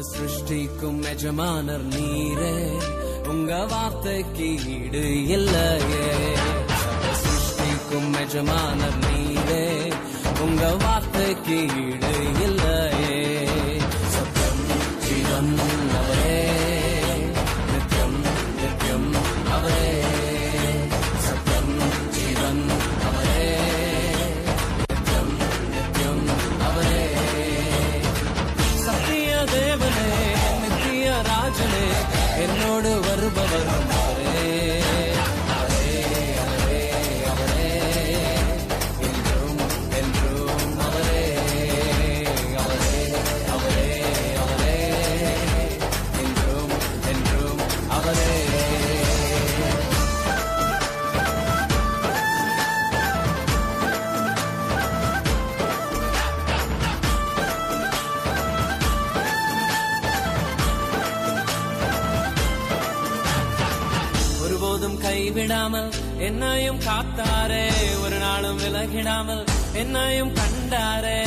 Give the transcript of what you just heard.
சிருஷ்டிக்கும் எஜமானர் நீரே, உங்க வார்த்தைக்கு ஈடு இல்லையே. சிருஷ்டிக்கும் எஜமானர் நீரே, உங்க வார்த்தைக்கு ஈடு இல்லையே. சத்தியம் ஜீவன் அவரே, நித்யம் நித்யம் அவரே. சத்தியம் ஜீவன் அவரே, நித்யம் நித்யம் அவரே. சத்திய தேவனே, நித்திய ராஜனே, என்னோடு வருபவர் அவரே. அவரே அவரே அவரே, என்றும் என்றும் அவரே. அவரே அவரே அவரே, என்றும் என்றும் அவரே. ஒருபோதும் கைவிடாமல் என்னையும் காத்தாரே, ஒரு நாளும் விலகிடாமல் என்னையும் கண்டாரே.